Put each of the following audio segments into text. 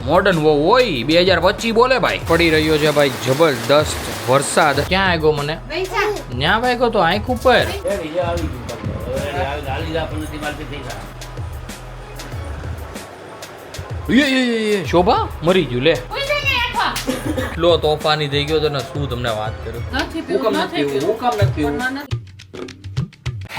Modern વો હોય 2025 બોલે ભાઈ. પડી રહ્યો છે ભાઈ જબરદસ્ત વરસાદ. ક્યાં આવ્યો મને? ન્યા વાગ્યો તો આંખ ઉપર. શોભા મરી ગયું લે. એટલો તોફાની થઈ ગયો તો ને શું તમને વાત કરું.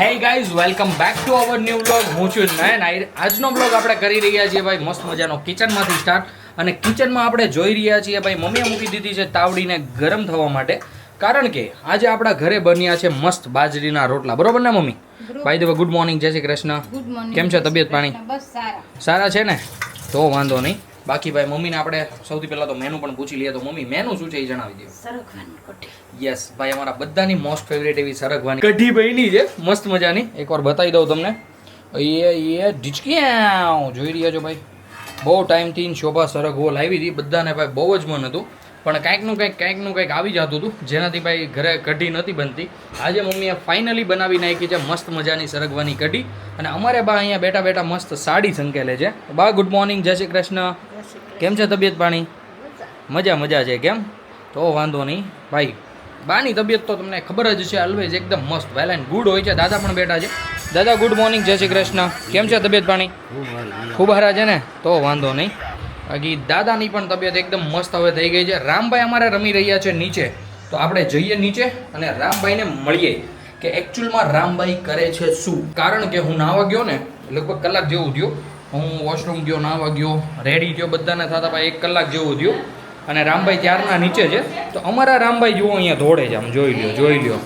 Hey guys, welcome back to our new vlog. હું છું નયન. આજનો વ્લોગ આપણે કરી રહ્યા છીએ ભાઈ મસ્ત મજાનો કિચનમાંથી સ્ટાર્ટ. અને કિચનમાં આપણે જોઈ રહ્યા છીએ ભાઈ મમ્મીએ મૂકી દીધી છે તાવડીને ગરમ થવા માટે. કારણ કે આજે આપણા ઘરે બન્યા છે મસ્ત બાજરીના રોટલા. બરોબર ને mummy? By the way good morning, જય શ્રી કૃષ્ણ. કેમ છે તબિયત પાણી? સારા છે ને? તો વાંધો નહીં. બાકી ભાઈ મમ્મીને આપણે સૌથી પહેલા તો મેનુ પણ પૂછી લઈએ. તો મમ્મી મેનુ શું છે એ જણાવી દો. સરગવાની કઢી. યસ ભાઈ, અમારા બધાની મોસ્ટ ફેવરેટ એવી સરગવાની કઢી બની છે મસ્ત મજાની. એકવાર બતાવી દઉં તમને. એ ઢીચક્યા જોઈ રહ્યા છો ભાઈ. બહુ ટાઈમથી શોભા સરગવો લાવી હતી. બધાને ભાઈ બહુ જ મન હતું, પણ કાંઈકનું કંઈક આવી જતું હતું જેનાથી ભાઈ ઘરે કઢી નથી બનતી. આજે મમ્મીએ ફાઇનલી બનાવી નાખી છે મસ્ત મજાની સરગવાની કઢી. અને અમારે બા અહીંયા બેઠા બેઠા મસ્ત સાડી સંકેલે છે. બા ગુડ મોર્નિંગ, જય શ્રી કૃષ્ણ. કેમ છે તબિયત પાણી? મજા છે. કેમ? તો વાંધો નહીં ભાઈ. બાની તબિયત તો તમને ખબર જ છે, ઓલવેઝ એકદમ મસ્ત વેલ એન્ડ ગુડ હોય છે. દાદા પણ બેઠા છે. દાદા ગુડ મોર્નિંગ, જય શ્રી કૃષ્ણ. કેમ છે તબિયત પાણી? ખૂબ હારા છે ને? તો વાંધો નહીં. બાકી દાદાની પણ તબિયત એકદમ મસ્ત હવે થઈ ગઈ છે. રામભાઈ અમારે રમી રહ્યા છે નીચે, તો આપણે જઈએ નીચે અને રામભાઈને મળીએ કે એકચ્યુઅલમાં રામભાઈ કરે છે શું. કારણ કે હું નાવા ગયો ને લગભગ કલાક જેવું થયું. હું વોશરૂમ ગયો, નાવા ગયો, રેડી થયો, બધાને થતા ભાઈ 1 કલાક જેવું થયું. અને રામભાઈ ત્યારના નીચે છે. તો અમારા રામભાઈ જુઓ અહીંયા દોડે છે. આમ જોઈ લ્યો.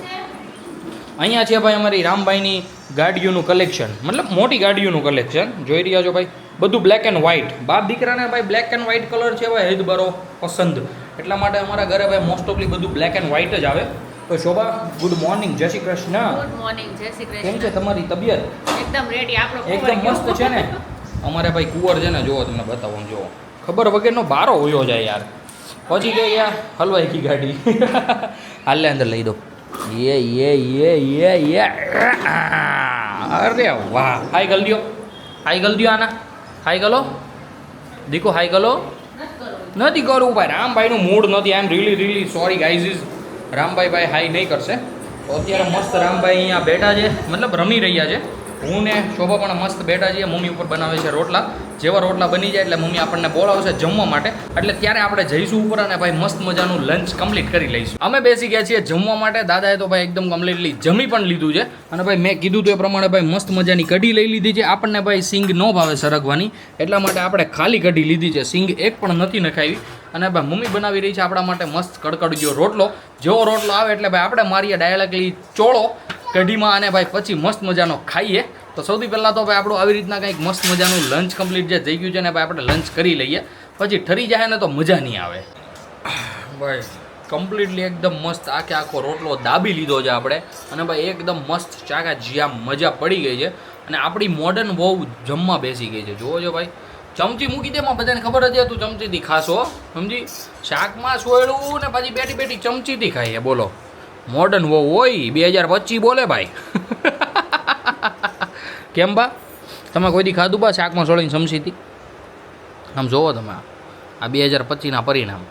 અહીંયા છે ભાઈ અમારી રામભાઈની ગાડીઓનું કલેક્શન, મતલબ મોટી ગાડીઓનું કલેક્શન. જોઈ રહ્યા છો ભાઈ, બધું બ્લેક એન્ડ વ્હાઇટ. બાપ દીકરાને ભાઈ બ્લેક એન્ડ વ્હાઇટ કલર છે ભાઈ હેદબરો પસંદ. એટલા માટે અમારા ઘરે ભાઈ મોસ્ટ ઓફલી બધું બ્લેક એન્ડ વ્હાઇટ જ આવે. તો શોભા ગુડ મોર્નિંગ, જય શ્રી કૃષ્ણ. ગુડ મોર્નિંગ, જય શ્રી કૃષ્ણ. કેમ છે તમારી તબિયત? એકદમ રેડી. આપણો એકદમ મસ્ત છે ને? અમારે ભાઈ કુંવર છે ને, જુઓ તમને બતાવો. જુઓ ખબર વગરનો બારો હોયો જાય યાર. પછી કે યાર હલવાઈ ગઈ ગાડી. હાલે અંદર લઈ દો. અરે વાહ. હાઈ ગલ આના. હાઈ ગલો દીકો. હાઈ ગલો નથી કરવું ભાઈ. રામભાઈનું મૂડ નથી. I am really sorry guys. Rambhai hi નહીં કરશે. તો અત્યારે મસ્ત રામભાઈ અહીંયા બેઠા છે, મતલબ રમી રહ્યા છે. હું ને શોભા પણ મસ્ત બેઠા છીએ. મમ્મી ઉપર બનાવે છે રોટલા. જેવા રોટલા બની જાય એટલે મમ્મી આપણને બોલાવશે જમવા માટે. એટલે ત્યારે આપણે જઈશું ઉપર અને ભાઈ મસ્ત મજાનું લંચ કમ્પ્લીટ કરી લઈશું. અમે બેસી ગયા છીએ જમવા માટે. દાદાએ તો ભાઈ એકદમ કમ્પ્લીટલી જમી પણ લીધું છે. અને ભાઈ મેં કીધું તો એ પ્રમાણે ભાઈ મસ્ત મજાની કઢી લઈ લીધી છે. આપણને ભાઈ સિંગ ન ભાવે સરગવાની, એટલા માટે આપણે ખાલી કઢી લીધી છે. સિંગ એક પણ નથી નખાવી. અને ભાઈ મમ્મી બનાવી રહી છે આપણા માટે મસ્ત કડકડીયો રોટલો. જેવો રોટલો આવે એટલે ભાઈ આપણે મારીએ ડાયરેક્ટલી ચોળો કઢીમાં અને ભાઈ પછી મસ્ત મજાનો ખાઈએ. તો સૌથી પહેલાં તો ભાઈ આપણું આવી રીતના કંઈક મસ્ત મજાનું લંચ કમ્પ્લીટ જે થઈ ગયું છે ને ભાઈ આપણે લંચ કરી લઈએ. પછી ઠરી જાય ને તો મજા નહીં આવે ભાઈ. કમ્પ્લીટલી એકદમ મસ્ત આખો રોટલો દાબી લીધો છે આપણે. અને ભાઈ એકદમ મસ્ત ચાકા જ્યાં મજા પડી ગઈ છે. અને આપણી મોડર્ન બહુ જમવા બેસી ગઈ છે. જુઓ છો ભાઈ, ચમચી મૂકી દેમાં બધાને ખબર હતી તું ચમચીથી ખાશો, સમજી? શાકમાં સોયડું ને પછી બેઠી ચમચીથી ખાઈએ. બોલો મોડર્ન બહુ હોય 2025 બોલે ભાઈ. કેમ બા, તમે કોઈ દી ખાધું બા શાકમાં સોળીને ચમચીથી? આમ જોવો તમે આ 2025ના પરિણામ.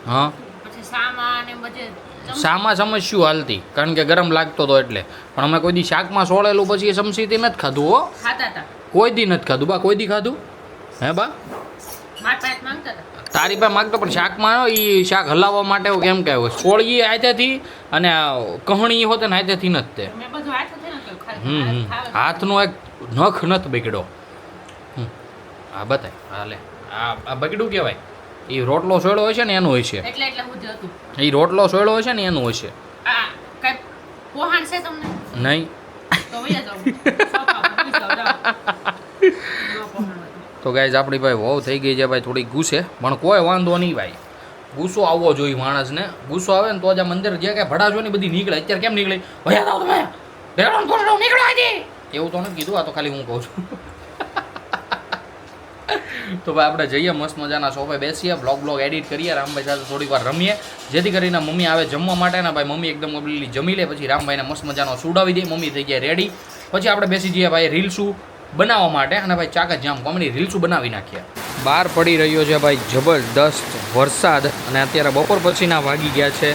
હા, શામાં સમસ્યું હાલતી કારણ કે ગરમ લાગતો હતો એટલે. પણ અમે કોઈ દી શાકમાં સોળેલું પછી એ ચમચીથી નથી ખાધું. હો, કોઈ દી નથી ખાધું બા. કોઈ દી ખાધું હે બા? તારી પાસે માગતો પણ શાકમાં એ શાક હલાવવા માટે કેમ કે સોળીએ હાથેથી અને કહણી હોતે ને હાથેથી નથી તે. હાથનો એક નખ નથી બગડ્યો. હા બતાય. હાલે આ બગડ્યું કહેવાય. એ રોટલો સોયડો હોય છે ને એનું હોય છે. એ રોટલો સોયડો હોય છે ને એનું હોય છે. નહીં તો ગાઈઝ આપણી ભાઈ વહુ થઈ ગઈ છે ભાઈ થોડી ગુસ્સે. પણ કોઈ વાંધો નહીં ભાઈ. ગુસ્સો આવવો જોઈએ માણસને. ગુસ્સો આવે ને તો જ આ મંદિર જે કાંઈ ભડાશો ને બધી નીકળે. અત્યારે કેમ નીકળે? એવું તો નથી કીધું, આ તો ખાલી હું કહું છું. તો ભાઈ આપણે જઈએ મસ્ત મજાના સોફે બેસીએ, બ્લોગ એડિટ કરીએ, રામભાઈ સાથે થોડીક વાર રમીએ, જેથી કરીને મમ્મી આવે જમવા માટે ને ભાઈ મમ્મી એકદમ જમી લે. પછી રામભાઈને મસ્ત મજાનો સુડાવી દે. મમ્મી થઈ જાય રેડી. પછી આપણે બેસી જઈએ ભાઈ રીલ્સું બનાવવા માટે. અને ભાઈ ચાકા જામ કોમેડી રીલ્સો બનાવી નાખ્યા. બહાર પડી રહ્યો છે ભાઈ જબરદસ્ત વરસાદ અને અત્યારે બપોર પછીના વાગી ગયા છે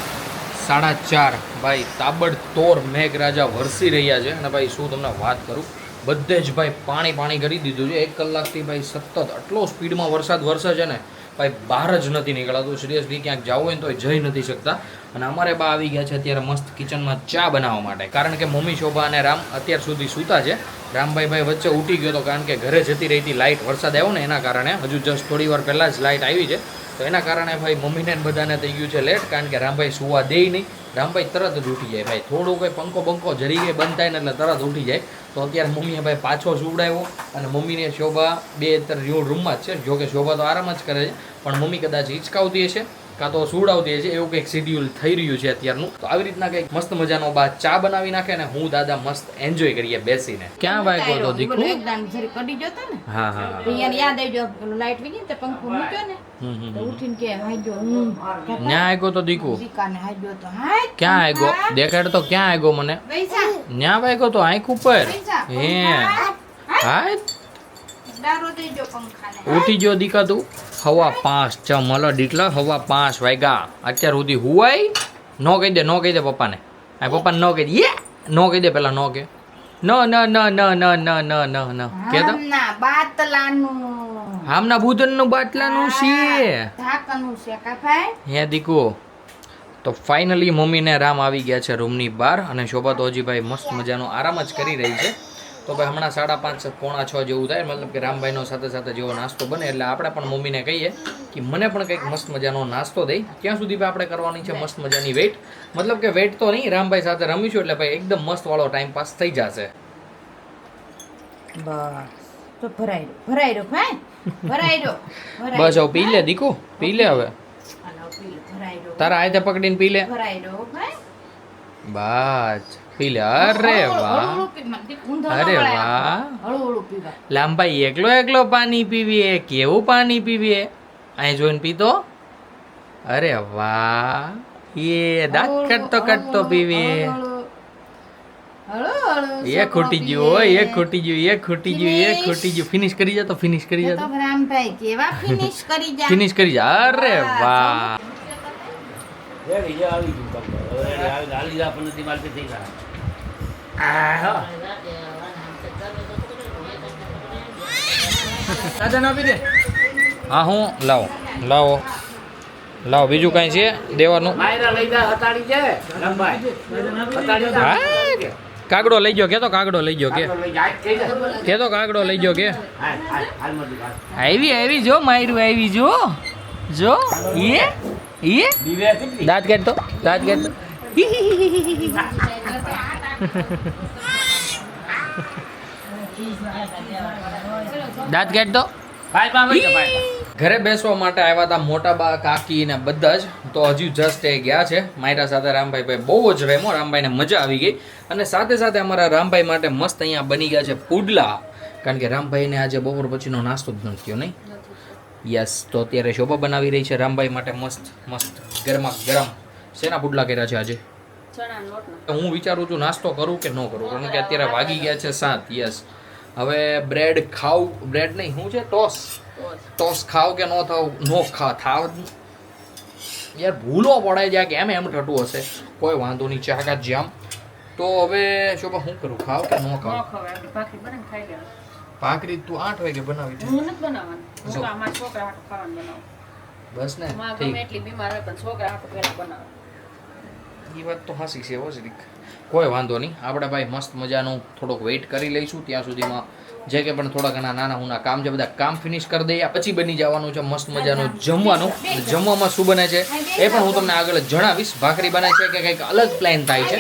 4:30. ભાઈ તાબડતોડ મેઘરાજા વરસી રહ્યા છે. અને ભાઈ શું તમને વાત કરું, બધે જ ભાઈ પાણી કરી દીધું છે. 1 કલાકથી ભાઈ સતત આટલો સ્પીડમાં વરસાદ વરસે છે ને ભાઈ બહાર જ નથી નીકળાતું. સિરિયસલી ક્યાંક જવું હોય ને તો જઈ નથી શકતા. અને અમારે બા આવી ગયા છે અત્યારે મસ્ત કિચનમાં ચા બનાવવા માટે, કારણ કે મમ્મી શોભા અને રામ અત્યાર સુધી સૂતા છે. રામભાઈ વચ્ચે ઉઠી ગયો હતો કારણ કે ઘરે જતી રહી હતી લાઇટ, વરસાદ આવ્યો ને એના કારણે. હજુ જસ્ટ થોડી વાર પહેલાં જ લાઇટ આવી છે, તો એના કારણે ભાઈ મમ્મીને બધાને થઈ ગયું છે લેટ, કારણ કે રામભાઈ સુવા દે નહીં. રામભાઈ તરત જ ઉઠી જાય ભાઈ, થોડું કંઈ પંખો જરી કંઈ બંધ થાય ને એટલે તરત ઉઠી જાય. તો અત્યારે મમ્મીએ ભાઈ પાછો સુવડાવ્યો અને મમ્મીને શોભા બે અત્યારે રૂમમાં જ છે. જોકે શોભા તો આરામ જ કરે છે, પણ મમ્મી કદાચ હિંચકાવતી હશે કાં તો સુવડાવતી હશે, એવું કંઈક શેડ્યુલ થઈ રહ્યું છે અત્યારનું. તો આવી રીતના કંઈક મસ્ત મજાનો બા ચા બનાવી નાખે ને હું દાદા મસ્ત એન્જોય કરીએ બેસીને. ક્યાં વાગ્યો તો દીકુ? હા હા યાદ આવી ગયો, લાઈટ વી ગઈ તો પંખો મૂક્યો ને તો ઉઠીને કે હાજો ન્યા આવ્યો તો દીકુ? દીકાને હાજો તો હાય ક્યાં આવ્યો? દેખાડ તો ક્યાં આવ્યો મને? પૈસા ન્યા વાગ્યો તો આંખ ઉપર. હે હાય દારો દેજો પંખાને. ઉઠી ગયો દીકા તું? 5:15 ચમલો દીકલા, 5:15 વાગ્યા. અત્યાર સુધી હુવાય? નો કહી દે પપ્પાને. આ પપ્પાને નો કહી દે, નો કહી દે પેલા, નો કે ન કે તો ના બાતલાનું આમના બુધનનું બાટલાનું છે ઢાકણનું છે કા ભાઈ. હે દીકુ. તો ફાઇનલી મમ્મીને રામ આવી ગયા છે રૂમની બહાર અને શોભા તો હજી ભાઈ મસ્ત મજાનો આરામ જ કરી રહી છે. તો ભાઈ હમણાં 5:30 પોણા 6 જેવું થાય, મતલબ કે રામભાઈનો સાથે જેવો નાસ્તો બને એટલે આપણે પણ મમ્મીને કહીએ કે મને પણ કંઈક મસ્ત મજાનો નાસ્તો દઈ. ત્યાં સુધી ભાઈ આપણે કરવાની છે મસ્ત મજાની વેઇટ, મતલબ કે વેઇટ તો નહીં, રામભાઈ સાથે રમીશું એટલે ભાઈ એકદમ મસ્ત વાળો ટાઈમ પાસ થઈ જશે. બસ તો ભરાઈ રહ્યો ભાઈ, ભરાઈ રહ્યો. બસ હવે પી લે દીકુ, પી લે હવે. ભરાઈ રહ્યો, તારા હાથે પકડીને પી લે. ભરાઈ રહ્યો ભાઈ. બસ પી લે. અરે વાહ, અરે વાહ. હળવું પીવા. લાંબાઈ એકલો પાણી પીવીએ, કેવું પાણી પીવીએ અહીં જોઈને પીતો. અરે વાહ, એ દાંત કાઢતો પીવીએ. એ ખૂટી ગયું. ફિનિશ કરી જા તો ફિનિશ કરી જા. રામભાઈ કેવા ફિનિશ કરી જા. ફિનિશ કરી જા. અરે વાહ. હા હું લાવો બીજું કઈ છે દેવાનું? કાગડો લઈ ગયો કે તો કાગડો લઈ ગયો કે તો કાગડો લઈ ગયો કે આવી જો માયરું આવી જો એ દાંત કાઢતો દાંત કાઢતો. ઘરે બેસવા માટે આવ્યા હતા મોટા બા, કાકી ને બધા જ. તો હજુ જસ્ટ એ ગયા છે. માયરા સાથે રામભાઈ ભાઈ બહુ જ રેમો, રામભાઈને મજા આવી ગઈ. અને સાથે અમારા રામભાઈ માટે મસ્ત અહીંયા બની ગયા છે પુડલા, કારણ કે રામભાઈને આજે બપોર પછીનો નાસ્તો જ નથી થયો નહીં. યસ, તો અત્યારે શોભા બનાવી રહી છે રામભાઈ માટે મસ્ત ગરમા ગરમ. શેના પુડલા કર્યા છે આજે? હું વિચારું છું નાસ્તો કરું કે ન કરું, કારણ કે અત્યારે વાગી ગયા છે 7. યસ, હવે બ્રેડ ખાવ, બ્રેડ નહીં શું છે, ટોસ ખાવ કે નો થાવ યાર, ભૂલો પડે જાય કે એમ થતું હશે. કોઈ વાંધો નહીં, ચાકાત જામ. તો હવે શોભા શું કરું, ખાવ કે ન ખાવ? ભાખરી તું 8 વાગે બનાવી છે. બસ ને એ વાત તો હાસી છે. કોઈ વાંધો નહીં, આપણે ભાઈ મસ્ત મજાનું થોડોક વેઇટ કરી લઈશું. ત્યાં સુધીમાં જે કે પણ થોડા ઘણા નાના હુના કામ છે બધા કામ ફિનિશ કરી દઈએ, પછી બની જવાનું છે મસ્ત મજાનું જમવાનું. જમવામાં શું બને છે એ પણ હું તમને આગળ જણાવીશ. ભાખરી બને છે કે કંઈક અલગ પ્લાન થાય છે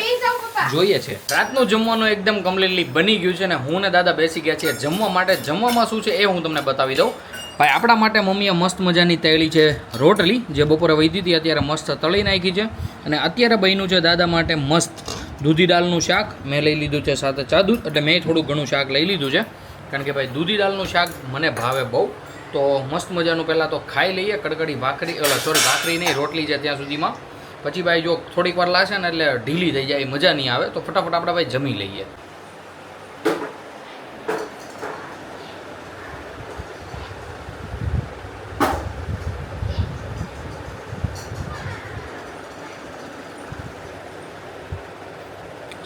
જોઈએ છે. રાતનું જમવાનું એકદમ કમ્પ્લીટલી બની ગયું છે ને હું ને દાદા બેસી ગયા છીએ જમવા માટે. જમવામાં શું છે એ હું તમને બતાવી દઉં. ભાઈ આપણા માટે મમ્મીએ મસ્ત મજાની તળેલી છે રોટલી, જે બપોરે વધી હતી અત્યારે મસ્ત તળી નાખી છે. અને અત્યારે બન્યું છે દાદા માટે મસ્ત દૂધી દાળનું શાક. મેં લઈ લીધું છે સાથે ચા દૂધ, એટલે મેં થોડું ઘણું શાક લઈ લીધું છે, કારણ કે ભાઈ દૂધી દાળનું શાક મને ભાવે બહુ. તો મસ્ત મજાનું પહેલાં તો ખાઈ લઈએ કડકડી ભાખરી, ભાખરી નહીં રોટલી છે ત્યાં સુધીમાં. પછી ભાઈ જો થોડીક વાર લાશે ને એટલે ઢીલી થઈ જાય, મજા નહીં આવે. તો ફટાફટ આપણે ભાઈ જમી લઈએ.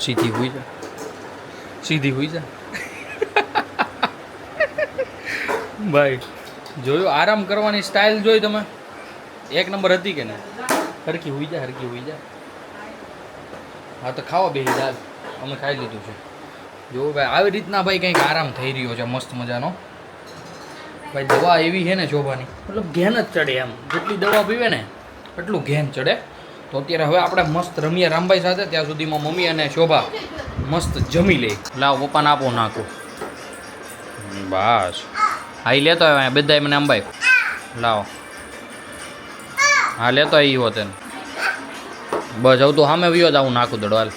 સીધી હુઈ જા, સીધી હુઈ જા. ભાઈ જોયું આરામ કરવાની સ્ટાઇલ જોઈ તમે, એક નંબર હતી કે ને. હરકી હુઈ જા, હરકી હુઈ જા. હા તો ખાવા બેસી જા, અમે ખાઈ લીધું છે. જો ભાઈ આવી રીતના ભાઈ કંઈક આરામ થઈ રહ્યો છે મસ્ત મજાનો. ભાઈ દવા એવી છે ને શોભાની, મતલબ ઘેન જ ચડે એમ. જેટલી દવા પીવે ને એટલું ઘેન ચડે. તો અત્યારે હવે આપણે મસ્ત રમીએ રામભાઈ સાથે, ત્યાં સુધીમાં મમ્મી અને શોભા મસ્ત જમી લે. લાવ પપ્પાને આપો નાખો. બસ હા લેતો આવ્યા બધા મને અંબાઈ લાવો. હા લેતો આવી હોત એને. બસ હવે તો સામે વિયો જ આવું નાખું દડવાલ.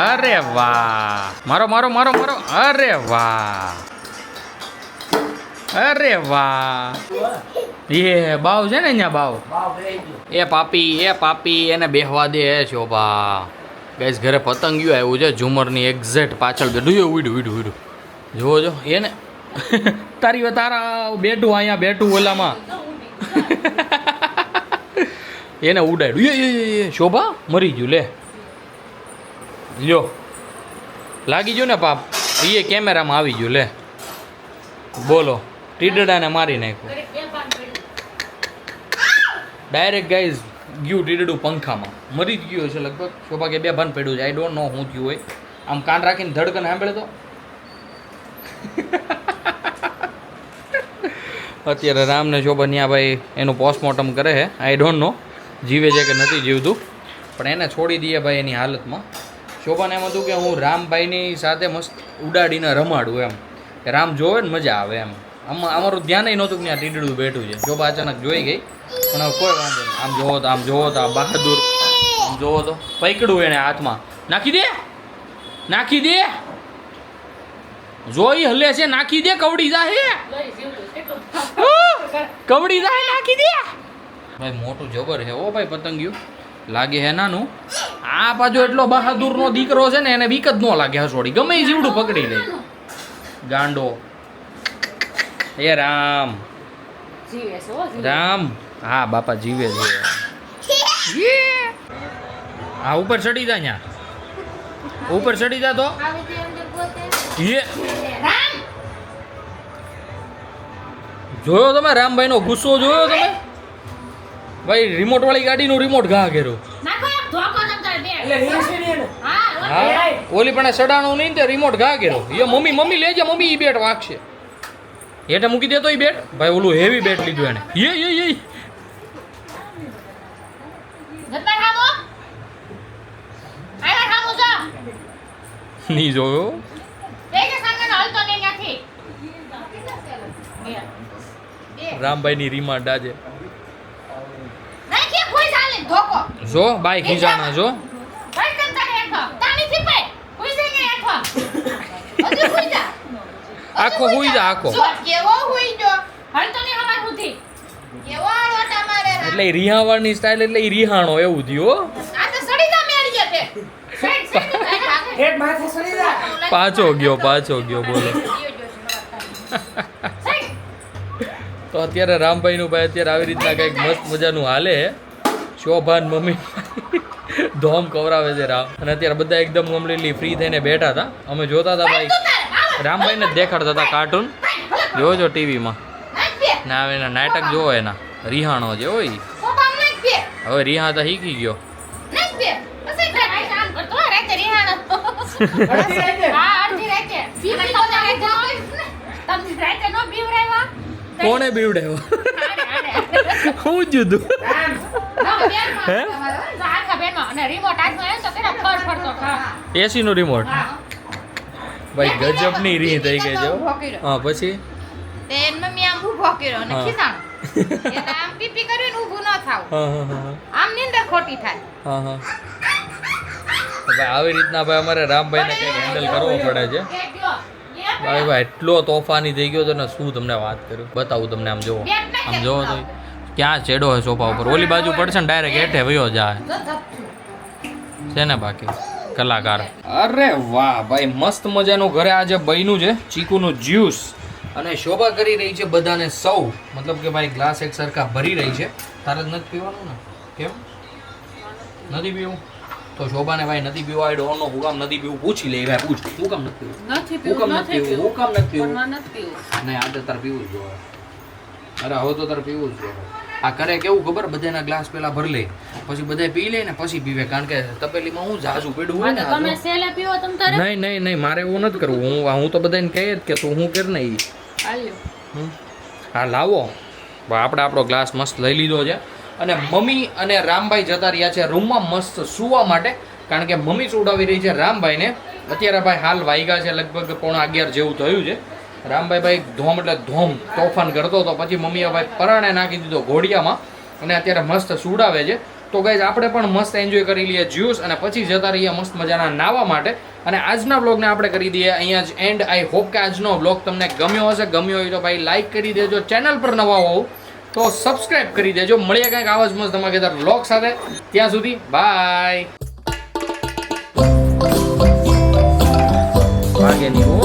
અરે વાહ, મારો મારો મારો મારો. અરે વાહ, અરે વાહ. એ બાવ છે ને અહીંયા બાવ. એ પાપી એને બેહવા દે શોભા. ગાઈસ ઘરે પતંગિયું આવ્યું છે ઝુમરની એક્ઝેક્ટ પાછળ બેઠું. ઉડ્યું જોવો જો એને તારા બેઠું અહીંયા બેઠું ઓલામાં એને ઉડાડ્યું. એ શોભા મરી ગયું. લ્યો લાગી ગયું ને પાપ. એ કેમેરામાં આવી ગયું. લે બોલો, ટીડડાને મારી નાખ્યું ડાયરેક્ટ. ગાઈઝ ગયું ટીડડું પંખામાં, મરી જ ગયું છે લગભગ. શોભા કે બે ભાન પડ્યું છે. આઈ ડોન્ટ નો શું થયું હોય. આમ કાન રાખીને ધડકન સાંભળે તો. અત્યારે રામને શોભા ત્યાં ભાઈ એનું પોસ્ટમોર્ટમ કરે છે. આઈ ડોન્ટ નો જીવે છે કે નથી જીવતું, પણ એને છોડી દઈએ ભાઈ એની હાલતમાં. શોભાને એમ હતું કે હું રામભાઈની સાથે મસ્ત ઉડાડીને રમાડું એમ, કે રામ જોવે ને મજા આવે એમ. અમારું ધ્યાન નહોતું કે ત્યાં ટીડડું બેઠું છે. શોભા અચાનક જોઈ ગઈ, પણ હવે કોઈ વાંધો નહીં. આમ જોવો તો આ બહાદુર. આમ જોવો તો પકડું એને હાથમાં. નાખી દે જોઈ હલે છે. નાખી દે, કવડી જાય કવડી જાય, નાખી દે. ભાઈ મોટું જબર હે ઓ ભાઈ પતંગિયું. લાગે હે નાનું. આ પાછો એટલો બહાદુરનો દીકરો છે ને, એને બીક જ ન લાગે હસોડી. ગમે એ જીવડું પકડી લે ગાંડો. એ રામ રામ. હા બાપા જીવે છે. હા ઉપર ચડી જા, ત્યાં ઉપર ચડી જા. તો જોયો તમે રામભાઈ નો ગુસ્સો જોયો તમે? ભાઈ રિમોટ વાળી ગાડીનું રિમોટ ઘા કર્યો. હા ઓલી પણ સડાણું નહીં તે રિમોટ ઘા કર્યો. એ મમ્મી લેજે, મમ્મી ઈ બેટ વાગશે. હેઠે મૂકી દેતો ઈ બેટ. ભાઈ ઓલું હેવી બેટ લીધું એને. નહીં જોયો. રામભાઈ ની રિમાન્ડ આજે જો બાઈ ખીજાણા જો. આખો હુઈ જા આખો. એટલે રિહાવાળની સ્ટાઇલ એટલે ઈ રિહાણો એવું થયું. પાછો ગયો બોલો. તો અત્યારે રામભાઈનું ભાઈ અત્યારે આવી રીતના કંઈક મસ્ત મજાનું હાલે. શોભાન મમ્મી ધોમ કવરાવે છે રામ. અને અત્યારે બધા એકદમ કમ્પ્લીટલી ફ્રી થઈને બેઠા હતા. અમે જોતા હતા ભાઈ રામભાઈને જ દેખાડતા હતા કાર્ટૂન. જોજો ટીવીમાં ના હવે એના નાટક જોવો એના. રિહાણો છે હોય. હવે રિહા તો શીખી ગયો. કોણે બીવડાવ્યો? હું જુદું એસી નો રિમોટ. ભાઈ ગજબની રીહ થઈ ગઈ જો. હા પછી મમ્મી આમ ઊભો કર્યો અને ખીજાણો. એટલે આમ પીપી કર્યું ને ઊભું ન થાવ. આમ નીંદર ખોટી થાય. ભાઈ આવી રીતના ભાઈ અમારે રામભાઈને કંઈક હેન્ડલ કરવો પડે છે. ભાઈ એટલો તોફાની થઈ ગયો તો ને શું તમને વાત કરું. બતાવું તમને. આમ જોવો તો ક્યાં ચેડો હોય સોફા ઉપર. ઓલી બાજુ પડશે ને ડાયરેક્ટ હેઠે વયો જાય છે ને બાકી કલાકાર. અરે વાહ ભાઈ મસ્ત મજાનું ઘરે આજે બન્યું છે ચીકુનું જ્યુસ. અને શોભા કરી રહી છે બધાને સૌ. મતલબ કે ભાઈ ગ્લાસ એક સરખા ભરી રહી છે. તારે જ નથી પીવાનું ને? કેમ નથી પીવું? તો શોભાને ભાઈ નથી પીવો આઈ ડોન્ટ નો હું કામ નથી પીવું પૂછી લે ભાઈ પૂછ હું કામ નથી પીવું નથી હું કામ નથી પીવું હું કામ નથી પીવું પણ નથી પીવું. નહીં આજે તાર પીવું જ જોઈએ અરે હવે તો તાર પીવું જ જોઈએ આ કરે કેવું ખબર બધાના ગ્લાસ પેલા ભરી લે પછી બધા પી લે ને પછી પીવે કારણ કે તપેલીમાં હું જાજુ પડ્યું હોય ને તમે સેલે પીવો તમ તારે નહીં નહીં નહીં મારે એવું નથી કરવું હું તો બધાને કહે જ કે તું હું કર ને ઈ આલ્યો હા લાવો આપણે આપણો ગ્લાસ મસ્ત લઈ લીધો છે અને મમ્મી અને રામભાઈ જતા રહ્યા છે રૂમમાં મસ્ત સૂવા માટે કારણ કે મમ્મી સુવડાવી રહી છે રામભાઈને અત્યારે ભાઈ હાલ વાગ્યા છે લગભગ 11:15 જેવું થયું છે રામભાઈ ધોમ એટલે ધોમ તોફાન કરતો હતો પછી મમ્મીએ ભાઈ પરાણે નાખી દીધો ઘોડિયામાં અને અત્યારે મસ્ત સુવડાવે છે તો ગાઈઝ આપણે પણ મસ્ત એન્જોય કરી લઈએ જ્યુસ અને પછી જતા રહીએ મસ્ત મજાના નાવા માટે અને આજના બ્લોગને આપણે કરી દઈએ અહીંયા જ એન્ડ આઈ હોપ કે આજનો બ્લોગ તમને ગમ્યો હશે ગમ્યો હોય તો ભાઈ લાઈક કરી દેજો ચેનલ પર નવા હોવ તો સબસ્ક્રાઇબ કરી દેજો મળીએ કંઈક આવા જ મસ્ત ધમાકેદાર બ્લોગ સાથે ત્યાં સુધી બાય વાગે નહીં